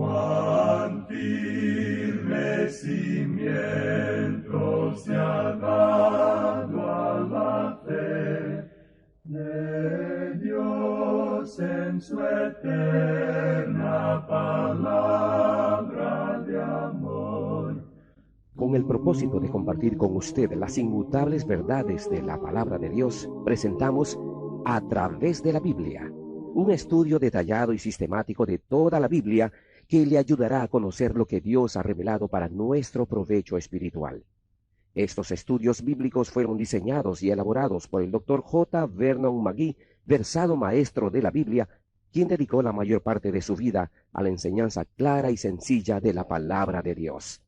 Cuán firme cimiento se ha dado a la fe de Dios en su eterna palabra de amor. Con el propósito de compartir con usted las inmutables verdades de la palabra de Dios, presentamos A través de la Biblia, un estudio detallado y sistemático de toda la Biblia que le ayudará a conocer lo que Dios ha revelado para nuestro provecho espiritual. Estos estudios bíblicos fueron diseñados y elaborados por el Dr. J. Vernon McGee, versado maestro de la Biblia, quien dedicó la mayor parte de su vida a la enseñanza clara y sencilla de la palabra de Dios.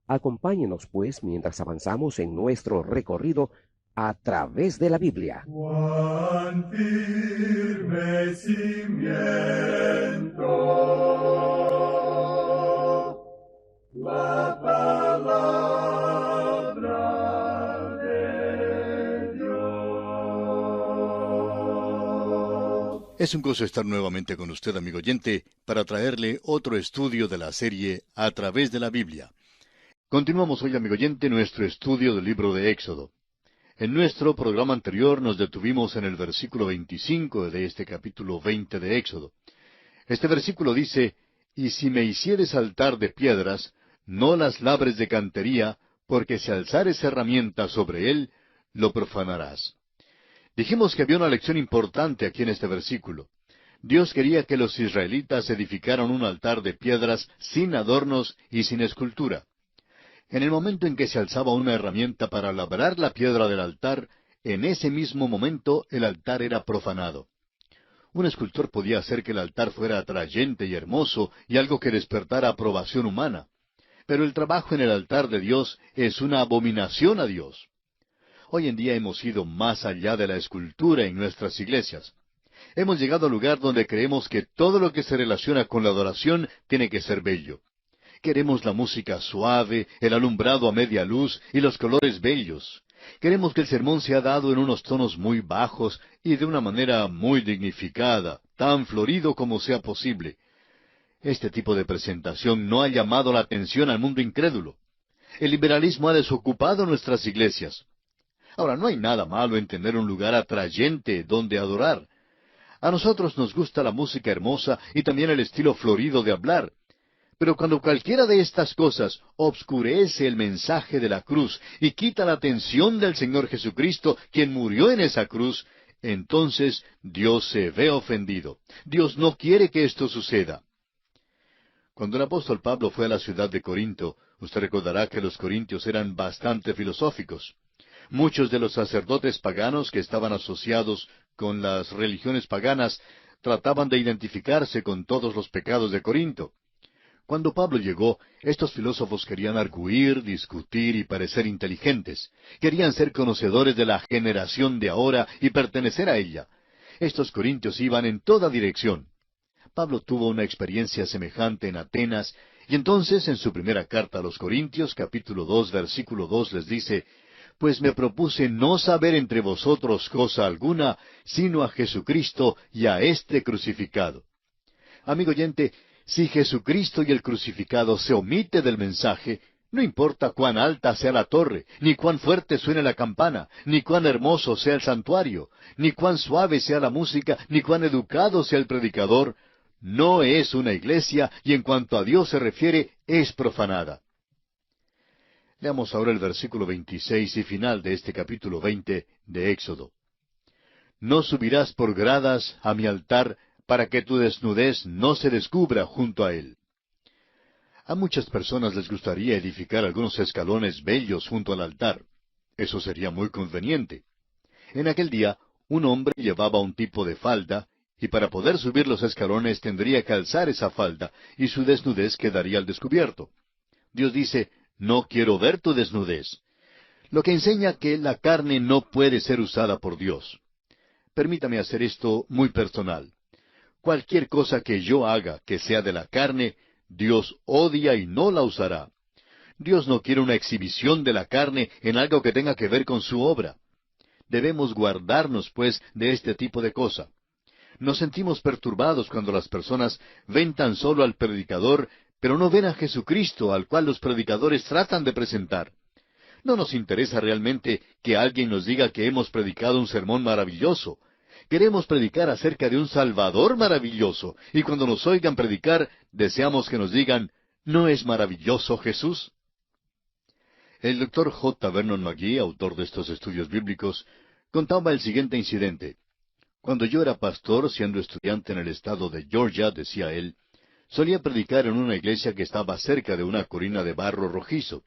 Acompáñenos, pues, mientras avanzamos en nuestro recorrido a través de la Biblia. Cuán firme cimiento la palabra de Dios. Es un gozo estar nuevamente con usted, amigo oyente, para traerle otro estudio de la serie A través de la Biblia. Continuamos hoy, amigo oyente, nuestro estudio del libro de Éxodo. En nuestro programa anterior nos detuvimos en el versículo 25 de este capítulo 20 de Éxodo. Este versículo dice: «Y si me hicieres altar de piedras, no las labres de cantería, porque si alzares herramienta sobre él, lo profanarás». Dijimos que había una lección importante aquí en este versículo. Dios quería que los israelitas edificaran un altar de piedras sin adornos y sin escultura. En el momento en que se alzaba una herramienta para labrar la piedra del altar, en ese mismo momento el altar era profanado. Un escultor podía hacer que el altar fuera atrayente y hermoso y algo que despertara aprobación humana. Pero el trabajo en el altar de Dios es una abominación a Dios. Hoy en día hemos ido más allá de la escultura en nuestras iglesias. Hemos llegado al lugar donde creemos que todo lo que se relaciona con la adoración tiene que ser bello. Queremos la música suave, el alumbrado a media luz y los colores bellos. Queremos que el sermón sea dado en unos tonos muy bajos y de una manera muy dignificada, tan florido como sea posible. Este tipo de presentación no ha llamado la atención al mundo incrédulo. El liberalismo ha desocupado nuestras iglesias. Ahora, no hay nada malo en tener un lugar atrayente donde adorar. A nosotros nos gusta la música hermosa y también el estilo florido de hablar. Pero cuando cualquiera de estas cosas obscurece el mensaje de la cruz y quita la atención del Señor Jesucristo, quien murió en esa cruz, entonces Dios se ve ofendido. Dios no quiere que esto suceda. Cuando el apóstol Pablo fue a la ciudad de Corinto, usted recordará que los corintios eran bastante filosóficos. Muchos de los sacerdotes paganos que estaban asociados con las religiones paganas trataban de identificarse con todos los pecados de Corinto. Cuando Pablo llegó, estos filósofos querían argüir, discutir y parecer inteligentes. Querían ser conocedores de la generación de ahora y pertenecer a ella. Estos corintios iban en toda dirección. Pablo tuvo una experiencia semejante en Atenas, y entonces en su primera carta a los Corintios, capítulo 2, versículo 2, les dice: «Pues me propuse no saber entre vosotros cosa alguna, sino a Jesucristo y a este crucificado». Amigo oyente, si Jesucristo y el crucificado se omite del mensaje, no importa cuán alta sea la torre, ni cuán fuerte suene la campana, ni cuán hermoso sea el santuario, ni cuán suave sea la música, ni cuán educado sea el predicador, no es una iglesia y en cuanto a Dios se refiere, es profanada. Leamos ahora el versículo 26 y final de este capítulo 20 de Éxodo. «No subirás por gradas a mi altar, para que tu desnudez no se descubra junto a él». A muchas personas les gustaría edificar algunos escalones bellos junto al altar. Eso sería muy conveniente. En aquel día, un hombre llevaba un tipo de falda, y para poder subir los escalones tendría que alzar esa falda, y su desnudez quedaría al descubierto. Dios dice: «No quiero ver tu desnudez», lo que enseña que la carne no puede ser usada por Dios. Permítame hacer esto muy personal. Cualquier cosa que yo haga que sea de la carne, Dios odia y no la usará. Dios no quiere una exhibición de la carne en algo que tenga que ver con su obra. Debemos guardarnos, pues, de este tipo de cosa. Nos sentimos perturbados cuando las personas ven tan solo al predicador, pero no ven a Jesucristo, al cual los predicadores tratan de presentar. No nos interesa realmente que alguien nos diga que hemos predicado un sermón maravilloso. Queremos predicar acerca de un Salvador maravilloso, y cuando nos oigan predicar, deseamos que nos digan, ¿no es maravilloso Jesús? El doctor J. Vernon McGee, autor de estos estudios bíblicos, contaba el siguiente incidente. Cuando yo era pastor, siendo estudiante en el estado de Georgia, decía él, solía predicar en una iglesia que estaba cerca de una colina de barro rojizo.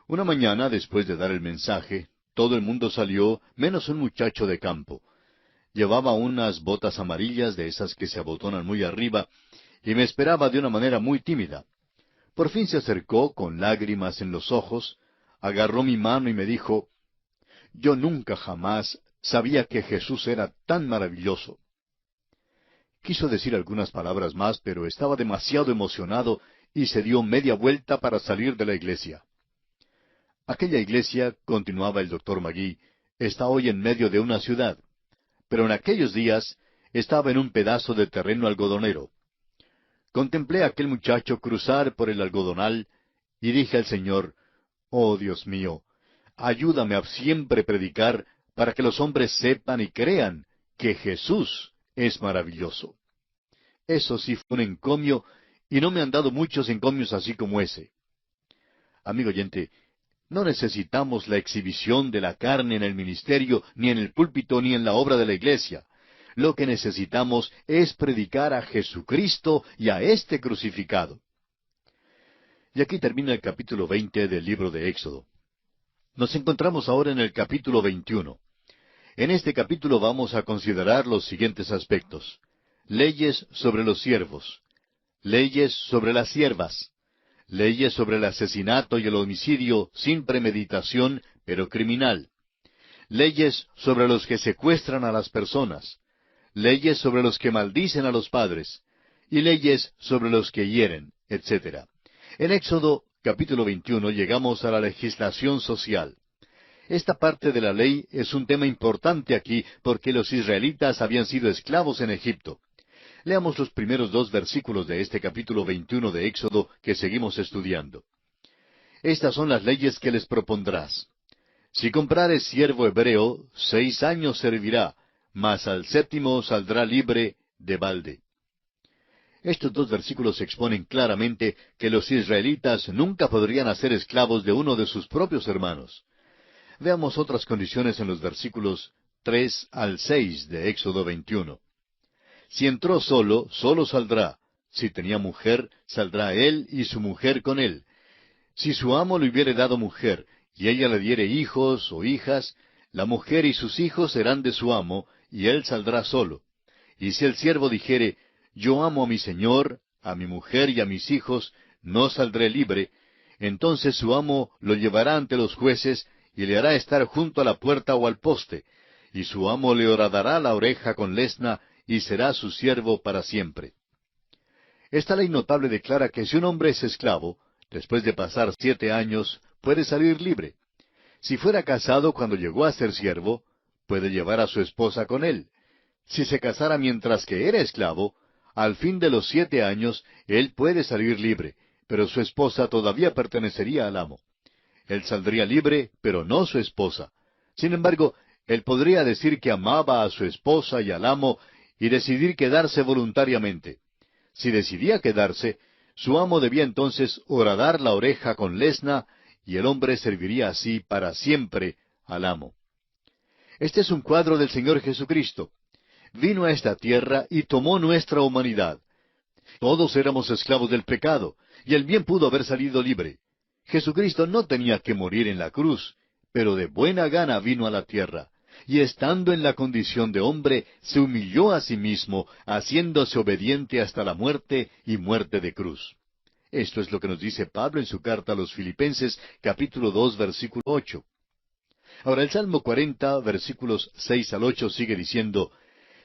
Una mañana, después de dar el mensaje, todo el mundo salió, menos un muchacho de campo. Llevaba unas botas amarillas de esas que se abotonan muy arriba, y me esperaba de una manera muy tímida. Por fin se acercó, con lágrimas en los ojos, agarró mi mano y me dijo, «Yo nunca jamás sabía que Jesús era tan maravilloso». Quiso decir algunas palabras más, pero estaba demasiado emocionado y se dio media vuelta para salir de la iglesia. Aquella iglesia, continuaba el doctor McGee, está hoy en medio de una ciudad, pero en aquellos días estaba en un pedazo de terreno algodonero. Contemplé a aquel muchacho cruzar por el algodonal y dije al Señor, «Oh Dios mío, ayúdame a siempre predicar para que los hombres sepan y crean que Jesús es maravilloso». Eso sí fue un encomio, y no me han dado muchos encomios así como ese. Amigo oyente, no necesitamos la exhibición de la carne en el ministerio, ni en el púlpito, ni en la obra de la iglesia. Lo que necesitamos es predicar a Jesucristo y a este crucificado. Y aquí termina el capítulo 20 del libro de Éxodo. Nos encontramos ahora en el capítulo 21. En este capítulo vamos a considerar los siguientes aspectos. Leyes sobre los siervos. Leyes sobre las siervas. Leyes sobre el asesinato y el homicidio sin premeditación, pero criminal. Leyes sobre los que secuestran a las personas. Leyes sobre los que maldicen a los padres. Y leyes sobre los que hieren, etc. En Éxodo capítulo 21 llegamos a la legislación social. Esta parte de la ley es un tema importante aquí porque los israelitas habían sido esclavos en Egipto. Leamos los primeros 2 versículos de este capítulo 21 de Éxodo que seguimos estudiando. Estas son las leyes que les propondrás. Si comprares siervo hebreo, 6 años servirá, mas al 7º saldrá libre de balde. Estos 2 versículos exponen claramente que los israelitas nunca podrían hacer esclavos de uno de sus propios hermanos. Veamos otras condiciones en los versículos 3 al 6 de Éxodo 21. Si entró solo, solo saldrá. Si tenía mujer, saldrá él y su mujer con él. Si su amo le hubiere dado mujer, y ella le diere hijos o hijas, la mujer y sus hijos serán de su amo, y él saldrá solo. Y si el siervo dijere, yo amo a mi señor, a mi mujer y a mis hijos, no saldré libre, entonces su amo lo llevará ante los jueces, y le hará estar junto a la puerta o al poste, y su amo le horadará la oreja con lesna, y será su siervo para siempre. Esta ley notable declara que si un hombre es esclavo, después de pasar 7 años, puede salir libre. Si fuera casado cuando llegó a ser siervo, puede llevar a su esposa con él. Si se casara mientras que era esclavo, al fin de los 7 años, él puede salir libre, pero su esposa todavía pertenecería al amo. Él saldría libre, pero no su esposa. Sin embargo, él podría decir que amaba a su esposa y al amo y decidir quedarse voluntariamente. Si decidía quedarse, su amo debía entonces horadar la oreja con lesna, y el hombre serviría así para siempre al amo. Este es un cuadro del Señor Jesucristo. Vino a esta tierra y tomó nuestra humanidad. Todos éramos esclavos del pecado, y él bien pudo haber salido libre. Jesucristo no tenía que morir en la cruz, pero de buena gana vino a la tierra, y estando en la condición de hombre, se humilló a sí mismo, haciéndose obediente hasta la muerte y muerte de cruz. Esto es lo que nos dice Pablo en su carta a los Filipenses, capítulo 2, versículo 8. Ahora el Salmo 40, versículos 6 al 8 sigue diciendo,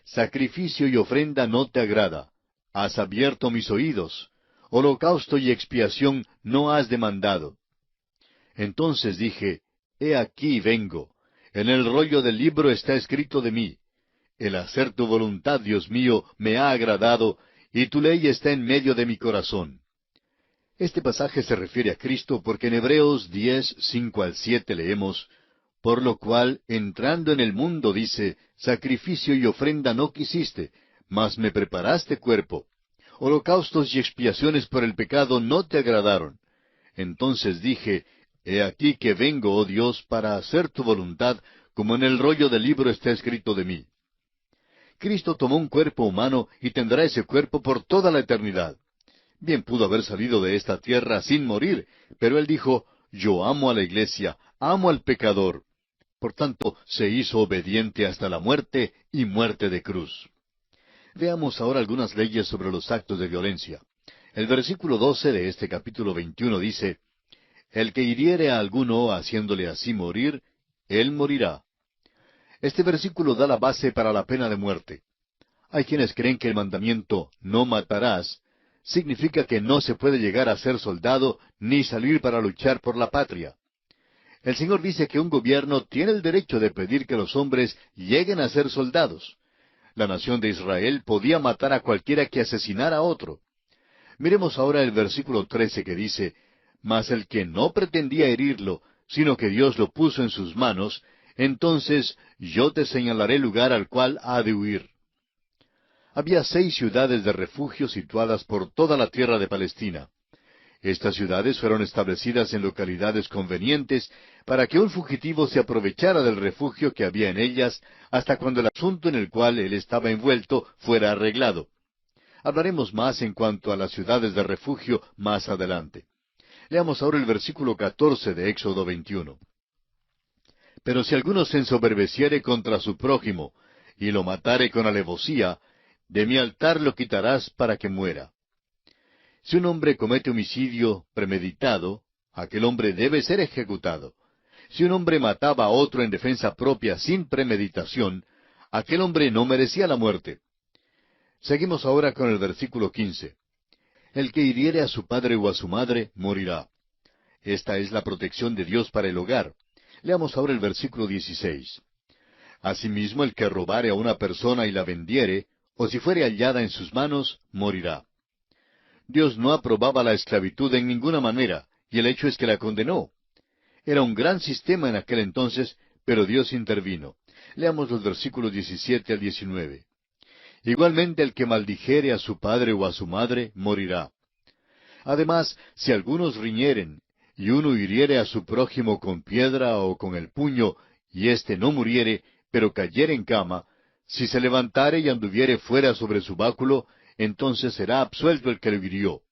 Sacrificio y ofrenda no te agrada, has abierto mis oídos, holocausto y expiación no has demandado. Entonces dije, He aquí vengo, en el rollo del libro está escrito de mí. El hacer tu voluntad, Dios mío, me ha agradado, y tu ley está en medio de mi corazón. Este pasaje se refiere a Cristo porque en Hebreos 10, 5 al 7 leemos, por lo cual, entrando en el mundo, dice, sacrificio y ofrenda no quisiste, mas me preparaste cuerpo. Holocaustos y expiaciones por el pecado no te agradaron. Entonces dije, he aquí que vengo, oh Dios, para hacer tu voluntad, como en el rollo del libro está escrito de mí. Cristo tomó un cuerpo humano y tendrá ese cuerpo por toda la eternidad. Bien pudo haber salido de esta tierra sin morir, pero Él dijo, yo amo a la iglesia, amo al pecador. Por tanto, se hizo obediente hasta la muerte y muerte de cruz. Veamos ahora algunas leyes sobre los actos de violencia. El versículo 12 de este capítulo 21 dice, el que hiriere a alguno haciéndole así morir, él morirá. Este versículo da la base para la pena de muerte. Hay quienes creen que el mandamiento no matarás significa que no se puede llegar a ser soldado ni salir para luchar por la patria. El Señor dice que un gobierno tiene el derecho de pedir que los hombres lleguen a ser soldados. La nación de Israel podía matar a cualquiera que asesinara a otro. Miremos ahora el versículo 13 que dice, mas el que no pretendía herirlo, sino que Dios lo puso en sus manos, entonces yo te señalaré lugar al cual ha de huir. Había 6 ciudades de refugio situadas por toda la tierra de Palestina. Estas ciudades fueron establecidas en localidades convenientes para que un fugitivo se aprovechara del refugio que había en ellas hasta cuando el asunto en el cual él estaba envuelto fuera arreglado. Hablaremos más en cuanto a las ciudades de refugio más adelante. Leamos ahora el versículo 14 de Éxodo 21. Pero si alguno se ensoberbeciere contra su prójimo, y lo matare con alevosía, de mi altar lo quitarás para que muera. Si un hombre comete homicidio premeditado, aquel hombre debe ser ejecutado. Si un hombre mataba a otro en defensa propia sin premeditación, aquel hombre no merecía la muerte. Seguimos ahora con el versículo 15. El que hiriere a su padre o a su madre, morirá. Esta es la protección de Dios para el hogar. Leamos ahora el versículo 16. Asimismo, el que robare a una persona y la vendiere, o si fuere hallada en sus manos, morirá. Dios no aprobaba la esclavitud en ninguna manera, y el hecho es que la condenó. Era un gran sistema en aquel entonces, pero Dios intervino. Leamos los versículos 17 al 19. Igualmente el que maldijere a su padre o a su madre, morirá. Además, si algunos riñeren, y uno hiriere a su prójimo con piedra o con el puño, y éste no muriere, pero cayere en cama, si se levantare y anduviere fuera sobre su báculo, entonces será absuelto el que lo hirió.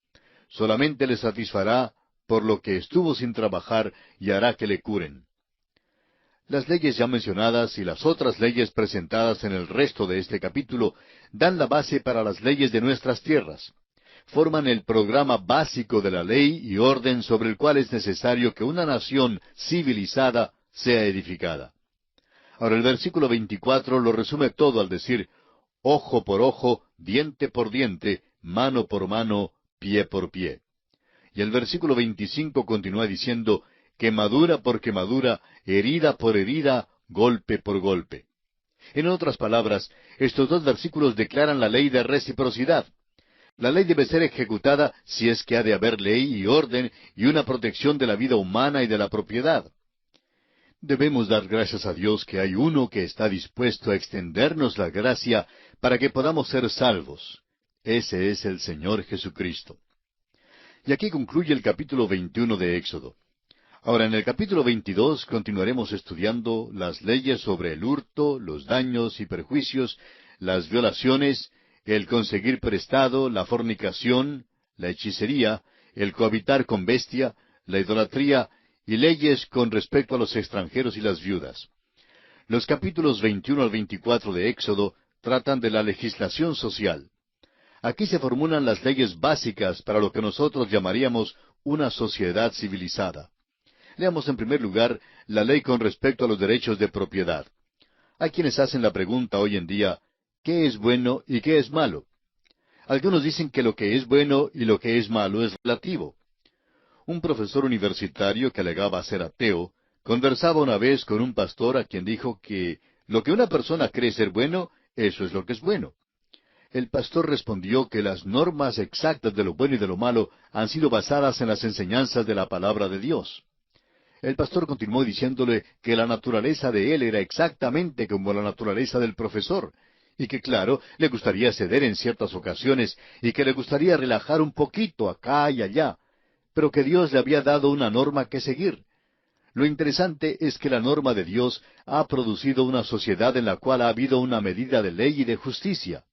Solamente le satisfará por lo que estuvo sin trabajar y hará que le curen. Las leyes ya mencionadas y las otras leyes presentadas en el resto de este capítulo dan la base para las leyes de nuestras tierras. Forman el programa básico de la ley y orden sobre el cual es necesario que una nación civilizada sea edificada. Ahora el versículo 24 lo resume todo al decir, ojo por ojo, diente por diente, mano por mano, pie por pie. Y el versículo 25 continúa diciendo, quemadura por quemadura, herida por herida, golpe por golpe. En otras palabras, estos dos versículos declaran la ley de reciprocidad. La ley debe ser ejecutada si es que ha de haber ley y orden y una protección de la vida humana y de la propiedad. Debemos dar gracias a Dios que hay uno que está dispuesto a extendernos la gracia para que podamos ser salvos. Ese es el Señor Jesucristo. Y aquí concluye el capítulo 21 de Éxodo. Ahora, en el capítulo 22 continuaremos estudiando las leyes sobre el hurto, los daños y perjuicios, las violaciones, el conseguir prestado, la fornicación, la hechicería, el cohabitar con bestia, la idolatría y leyes con respecto a los extranjeros y las viudas. Los capítulos 21 al 24 de Éxodo tratan de la legislación social. Aquí se formulan las leyes básicas para lo que nosotros llamaríamos una sociedad civilizada. Leamos en primer lugar la ley con respecto a los derechos de propiedad. Hay quienes hacen la pregunta hoy en día, ¿qué es bueno y qué es malo? Algunos dicen que lo que es bueno y lo que es malo es relativo. Un profesor universitario que alegaba ser ateo, conversaba una vez con un pastor a quien dijo que lo que una persona cree ser bueno eso es lo que es bueno. El pastor respondió que las normas exactas de lo bueno y de lo malo han sido basadas en las enseñanzas de la palabra de Dios. El pastor continuó diciéndole que la naturaleza de él era exactamente como la naturaleza del profesor, y que claro, le gustaría ceder en ciertas ocasiones, y que le gustaría relajar un poquito acá y allá, pero que Dios le había dado una norma que seguir. Lo interesante es que la norma de Dios ha producido una sociedad en la cual ha habido una medida de ley y de justicia.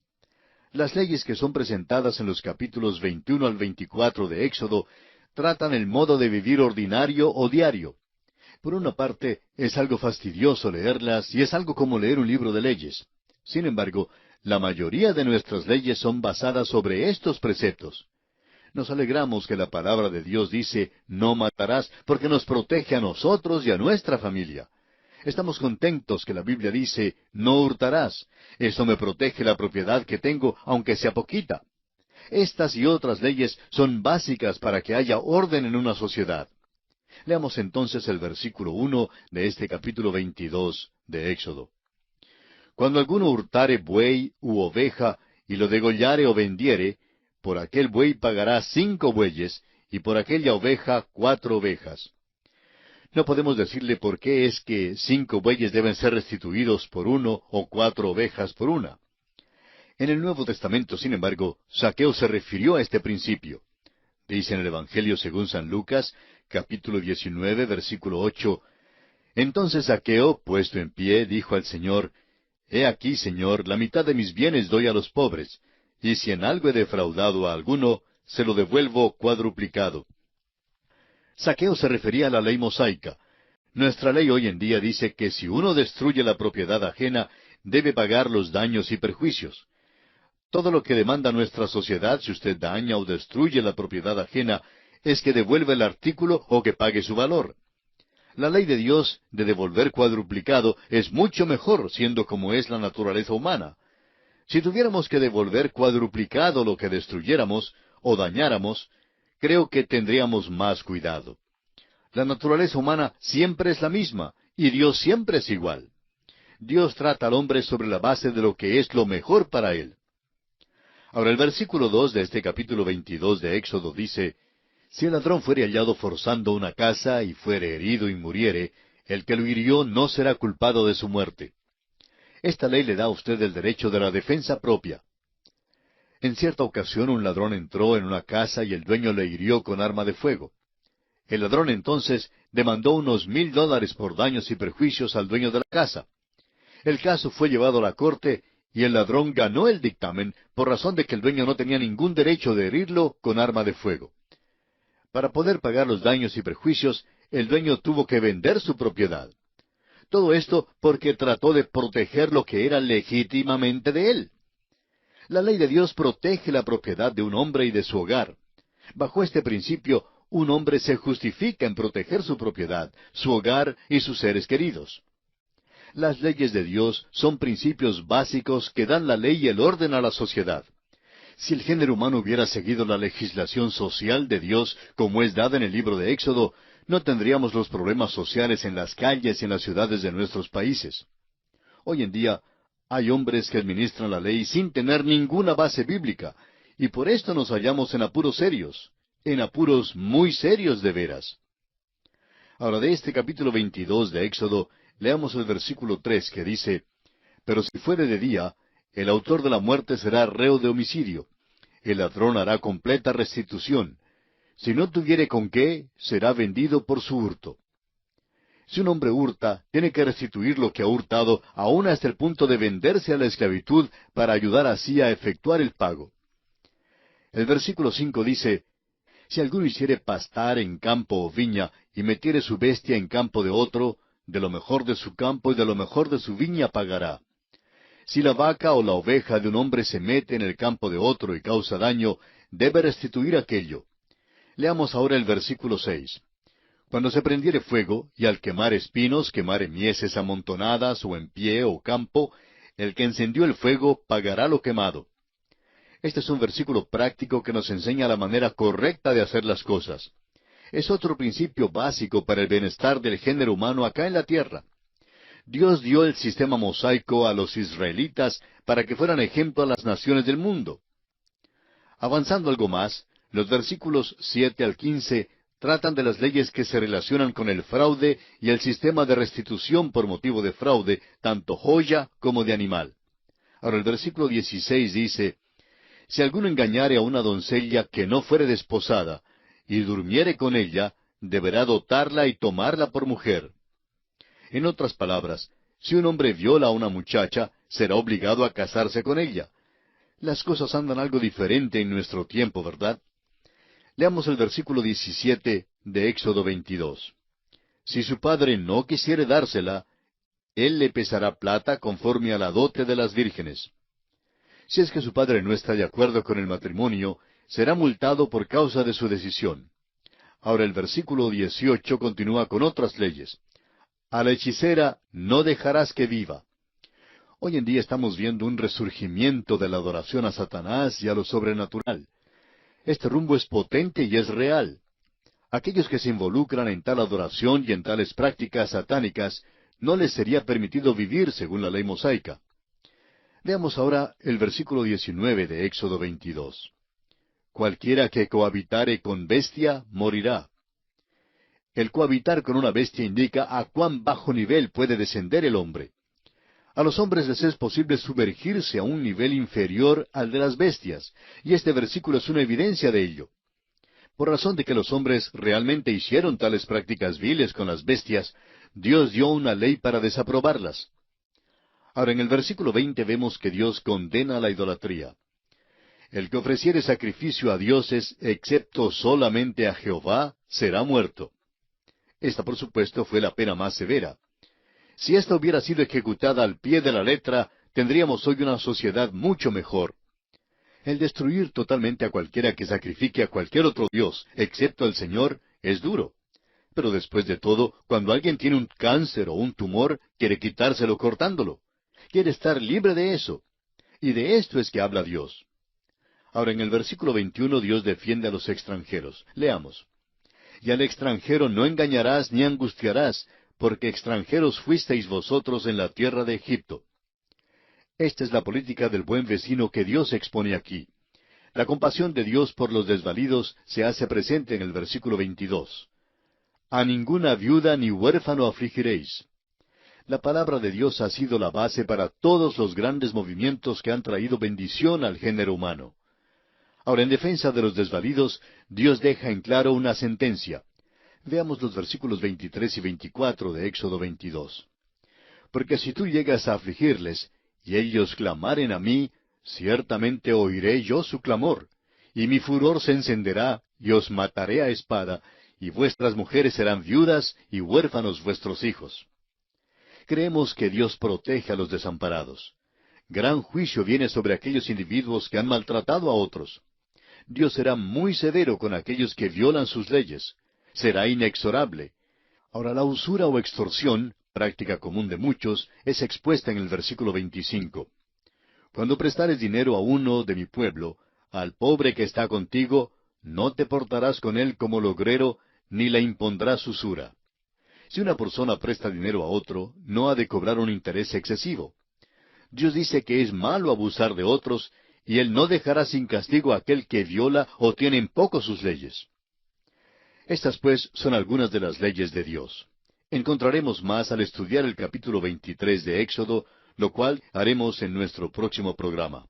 Las leyes que son presentadas en los capítulos 21 al 24 de Éxodo tratan el modo de vivir ordinario o diario. Por una parte, es algo fastidioso leerlas y es algo como leer un libro de leyes. Sin embargo, la mayoría de nuestras leyes son basadas sobre estos preceptos. Nos alegramos que la palabra de Dios dice, no matarás, porque nos protege a nosotros y a nuestra familia. Estamos contentos que la Biblia dice, no hurtarás. Esto me protege la propiedad que tengo, aunque sea poquita. Estas y otras leyes son básicas para que haya orden en una sociedad. Leamos entonces el versículo 1 de este capítulo 22 de Éxodo. Cuando alguno hurtare buey u oveja, y lo degollare o vendiere, por aquel buey pagará 5 bueyes, y por aquella oveja 4 ovejas. No podemos decirle por qué es que 5 bueyes deben ser restituidos por uno o 4 ovejas por una. En el Nuevo Testamento, sin embargo, Zaqueo se refirió a este principio. Dice en el Evangelio según San Lucas, capítulo 19, versículo 8, Entonces Zaqueo, puesto en pie, dijo al Señor, He aquí, Señor, la mitad de mis bienes doy a los pobres, y si en algo he defraudado a alguno, se lo devuelvo cuadruplicado. Zaqueo se refería a la ley mosaica. Nuestra ley hoy en día dice que si uno destruye la propiedad ajena, debe pagar los daños y perjuicios. Todo lo que demanda nuestra sociedad, si usted daña o destruye la propiedad ajena, es que devuelva el artículo o que pague su valor. La ley de Dios de devolver cuadruplicado es mucho mejor, siendo como es la naturaleza humana. Si tuviéramos que devolver cuadruplicado lo que destruyéramos o dañáramos, creo que tendríamos más cuidado. La naturaleza humana siempre es la misma, y Dios siempre es igual. Dios trata al hombre sobre la base de lo que es lo mejor para él. Ahora el versículo 2 de este capítulo 22 de Éxodo dice, Si el ladrón fuere hallado forzando una casa y fuere herido y muriere, el que lo hirió no será culpado de su muerte. Esta ley le da a usted el derecho de la defensa propia. En cierta ocasión un ladrón entró en una casa y el dueño le hirió con arma de fuego. El ladrón entonces demandó unos $1,000 por daños y perjuicios al dueño de la casa. El caso fue llevado a la corte y el ladrón ganó el dictamen por razón de que el dueño no tenía ningún derecho de herirlo con arma de fuego. Para poder pagar los daños y perjuicios, el dueño tuvo que vender su propiedad. Todo esto porque trató de proteger lo que era legítimamente de él. La ley de Dios protege la propiedad de un hombre y de su hogar. Bajo este principio, un hombre se justifica en proteger su propiedad, su hogar y sus seres queridos. Las leyes de Dios son principios básicos que dan la ley y el orden a la sociedad. Si el género humano hubiera seguido la legislación social de Dios como es dada en el libro de Éxodo, no tendríamos los problemas sociales en las calles y en las ciudades de nuestros países. Hoy en día hay hombres que administran la ley sin tener ninguna base bíblica, y por esto nos hallamos en apuros serios, en apuros muy serios de veras. Ahora de este capítulo 22 de Éxodo, leamos el versículo 3 que dice, Pero si fuere de día, el autor de la muerte será reo de homicidio. El ladrón hará completa restitución. Si no tuviere con qué, será vendido por su hurto. Si un hombre hurta, tiene que restituir lo que ha hurtado, aún hasta el punto de venderse a la esclavitud para ayudar así a efectuar el pago. El versículo 5 dice, Si alguno hiciere pastar en campo o viña, y metiere su bestia en campo de otro, de lo mejor de su campo y de lo mejor de su viña pagará. Si la vaca o la oveja de un hombre se mete en el campo de otro y causa daño, debe restituir aquello. Leamos ahora el versículo 6. Cuando se prendiere fuego, y al quemar espinos quemare mieses amontonadas, o en pie o campo, el que encendió el fuego pagará lo quemado. Este es un versículo práctico que nos enseña la manera correcta de hacer las cosas. Es otro principio básico para el bienestar del género humano acá en la tierra. Dios dio el sistema mosaico a los israelitas para que fueran ejemplo a las naciones del mundo. Avanzando algo más, los versículos 7 al 15 tratan de las leyes que se relacionan con el fraude y el sistema de restitución por motivo de fraude, tanto joya como de animal. Ahora el versículo 16 dice, Si alguno engañare a una doncella que no fuere desposada, y durmiere con ella, deberá dotarla y tomarla por mujer. En otras palabras, si un hombre viola a una muchacha, será obligado a casarse con ella. Las cosas andan algo diferente en nuestro tiempo, ¿verdad? Leamos el versículo 17 de Éxodo 22. Si su padre no quisiere dársela, él le pesará plata conforme a la dote de las vírgenes. Si es que su padre no está de acuerdo con el matrimonio, será multado por causa de su decisión. Ahora el versículo 18 continúa con otras leyes. A la hechicera no dejarás que viva. Hoy en día estamos viendo un resurgimiento de la adoración a Satanás y a lo sobrenatural. Este rumbo es potente y es real. Aquellos que se involucran en tal adoración y en tales prácticas satánicas, no les sería permitido vivir según la ley mosaica. Veamos ahora el versículo 19 de Éxodo 22. Cualquiera que cohabitare con bestia, morirá. El cohabitar con una bestia indica a cuán bajo nivel puede descender el hombre. A los hombres les es posible sumergirse a un nivel inferior al de las bestias, y este versículo es una evidencia de ello. Por razón de que los hombres realmente hicieron tales prácticas viles con las bestias, Dios dio una ley para desaprobarlas. Ahora en el versículo 20 vemos que Dios condena la idolatría. El que ofreciere sacrificio a dioses, excepto solamente a Jehová, será muerto. Esta, por supuesto, fue la pena más severa. Si esta hubiera sido ejecutada al pie de la letra, tendríamos hoy una sociedad mucho mejor. El destruir totalmente a cualquiera que sacrifique a cualquier otro dios, excepto al Señor, es duro. Pero después de todo, cuando alguien tiene un cáncer o un tumor, quiere quitárselo cortándolo. Quiere estar libre de eso. Y de esto es que habla Dios. Ahora en el versículo 21 Dios defiende a los extranjeros. Leamos. Y al extranjero no engañarás ni angustiarás, porque extranjeros fuisteis vosotros en la tierra de Egipto. Esta es la política del buen vecino que Dios expone aquí. La compasión de Dios por los desvalidos se hace presente en el versículo 22. A ninguna viuda ni huérfano afligiréis. La palabra de Dios ha sido la base para todos los grandes movimientos que han traído bendición al género humano. Ahora, en defensa de los desvalidos, Dios deja en claro una sentencia. Veamos los versículos 23 y 24 de Éxodo 22. Porque si tú llegas a afligirles, y ellos clamaren a mí, ciertamente oiré yo su clamor, y mi furor se encenderá, y os mataré a espada, y vuestras mujeres serán viudas, y huérfanos vuestros hijos. Creemos que Dios protege a los desamparados. Gran juicio viene sobre aquellos individuos que han maltratado a otros. Dios será muy severo con aquellos que violan sus leyes. Será inexorable. Ahora, la usura o extorsión, práctica común de muchos, es expuesta en el versículo 25. Cuando prestares dinero a uno de mi pueblo, al pobre que está contigo, no te portarás con él como logrero, ni le impondrás usura. Si una persona presta dinero a otro, no ha de cobrar un interés excesivo. Dios dice que es malo abusar de otros, y Él no dejará sin castigo a aquel que viola o tiene en poco sus leyes. Estas, pues, son algunas de las leyes de Dios. Encontraremos más al estudiar el capítulo 23 de Éxodo, lo cual haremos en nuestro próximo programa.